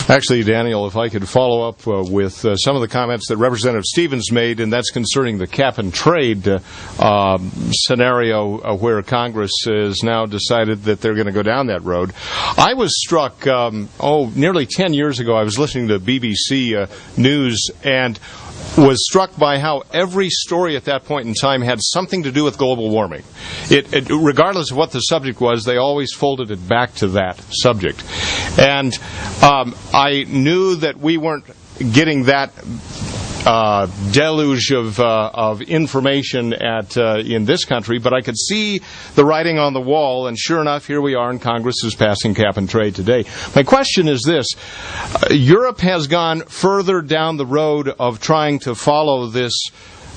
Actually, Daniel, if I could follow up with some of the comments that Representative Stevens made, and that's concerning the cap-and-trade scenario where Congress has now decided that they're going to go down that road. I was struck, nearly 10 years ago, I was listening to BBC News and was struck by how every story at that point in time had something to do with global warming. Regardless of what the subject was, they always folded it back to that subject. And I knew that we weren't getting that deluge of information in this country, but I could see the writing on the wall, and sure enough, here we are, and Congress is passing cap and trade today. My question is this. Europe has gone further down the road of trying to follow this,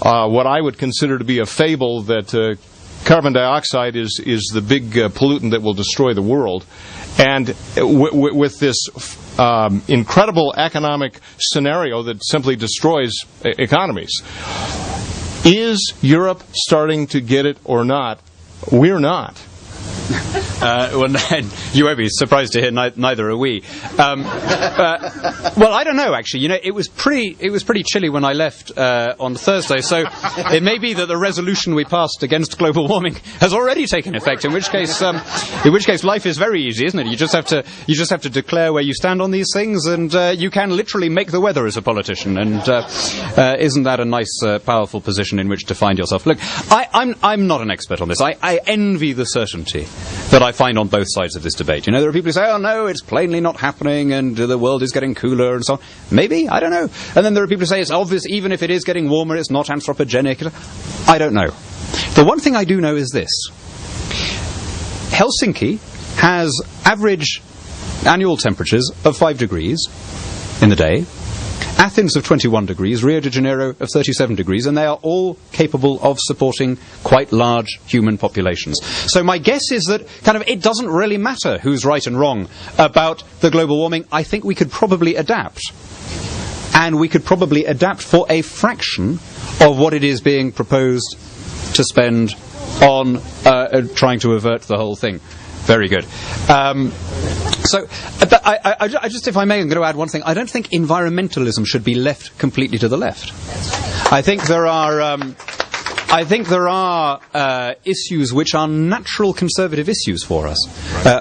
what I would consider to be a fable that carbon dioxide is the big pollutant that will destroy the world. And with this incredible economic scenario that simply destroys economies. Is Europe starting to get it or not? We're not. Well, you won't be surprised to hear neither are we. Well, I don't know, actually. You know, it was pretty chilly when I left on Thursday, so it may be that the resolution we passed against global warming has already taken effect. In which case, life is very easy, isn't it? You just have to declare where you stand on these things, and you can literally make the weather as a politician. And isn't that a nice, powerful position in which to find yourself? Look, I'm not an expert on this. I envy the certainty that I find on both sides of this debate. You know, there are people who say, oh no, it's plainly not happening and the world is getting cooler and so on. Maybe, I don't know. And then there are people who say it's obvious, even if it is getting warmer, it's not anthropogenic. I don't know. The one thing I do know is this. Helsinki has average annual temperatures of 5 degrees in the day. Athens of 21 degrees, Rio de Janeiro of 37 degrees, and they are all capable of supporting quite large human populations. So my guess is that it doesn't really matter who's right and wrong about the global warming. I think we could probably adapt. And we could probably adapt for a fraction of what it is being proposed to spend on trying to avert the whole thing. Very good. So, I just, if I may, I'm going to add one thing. I don't think environmentalism should be left completely to the left. I think there are issues which are natural conservative issues for us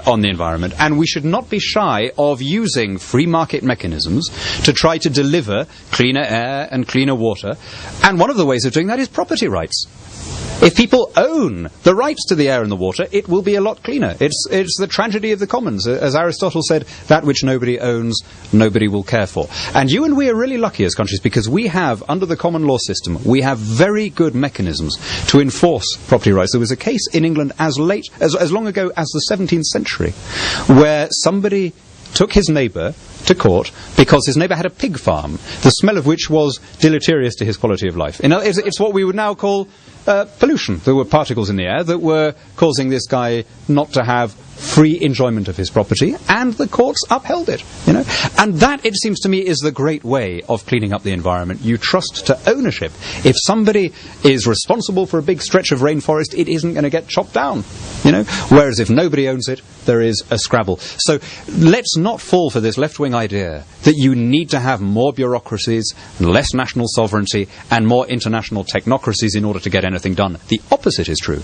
on the environment, and we should not be shy of using free market mechanisms to try to deliver cleaner air and cleaner water. And one of the ways of doing that is property rights. If people own the rights to the air and the water, it will be a lot cleaner. It's the tragedy of the commons. As Aristotle said, that which nobody owns, nobody will care for. And you and we are really lucky as countries because we have, under the common law system, we have very good mechanisms to enforce property rights. There was a case in England as long ago as the 17th century where somebody took his neighbour to court because his neighbour had a pig farm, the smell of which was deleterious to his quality of life. It's what we would now call pollution. There were particles in the air that were causing this guy not to have free enjoyment of his property, and the courts upheld it. And that, it seems to me, is the great way of cleaning up the environment. You trust to ownership. If somebody is responsible for a big stretch of rainforest, it isn't going to get chopped down. Whereas if nobody owns it, there is a scrabble. So let's not fall for this left-wing idea that you need to have more bureaucracies, less national sovereignty, and more international technocracies in order to get anything done. The opposite is true.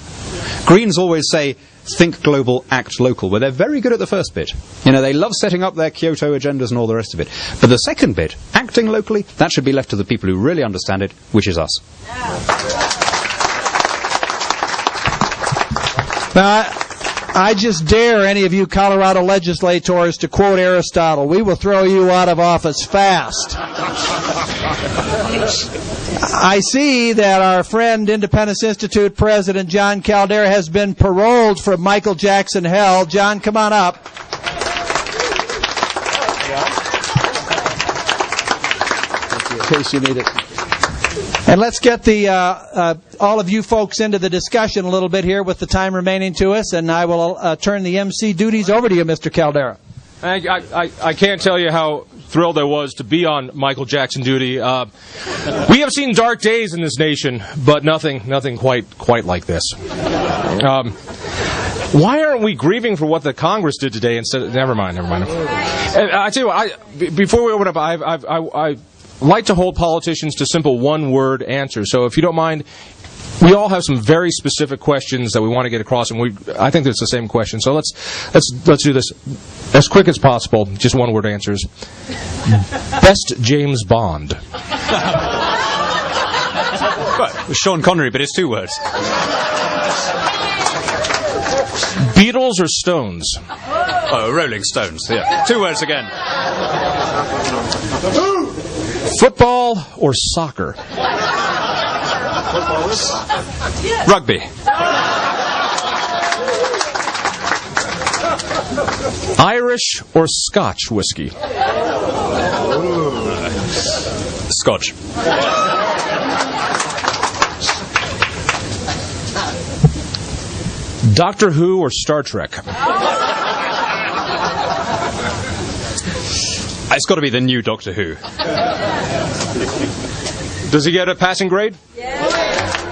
Greens always say, think global, act local. Well, they're very good at the first bit. They love setting up their Kyoto agendas and all the rest of it. But the second bit, acting locally, that should be left to the people who really understand it, which is us. Now, I just dare any of you Colorado legislators to quote Aristotle. We will throw you out of office fast. I see that our friend Independence Institute President John Caldera has been paroled from Michael Jackson hell. John, come on up. In case you need it. And let's get all of you folks into the discussion a little bit here with the time remaining to us, and I will turn the MC duties over to you, Mr. Caldera. I can't tell you how thrilled I was to be on Michael Jackson duty. We have seen dark days in this nation, but nothing quite like this. Why aren't we grieving for what the Congress did today instead of... Never mind. And I tell you what, before we open up, I like to hold politicians to simple one-word answers. So if you don't mind, we all have some very specific questions that we want to get across, and I think it's the same question. So let's do this as quick as possible. Just one-word answers. Best James Bond. Sean Connery, but it's 2 words. Beatles or Stones? Oh, Rolling Stones, yeah. 2 words again. Football or soccer? Rugby. Irish or Scotch whiskey? Scotch. Doctor Who or Star Trek? It's got to be the new Doctor Who. Does he get a passing grade? Yeah.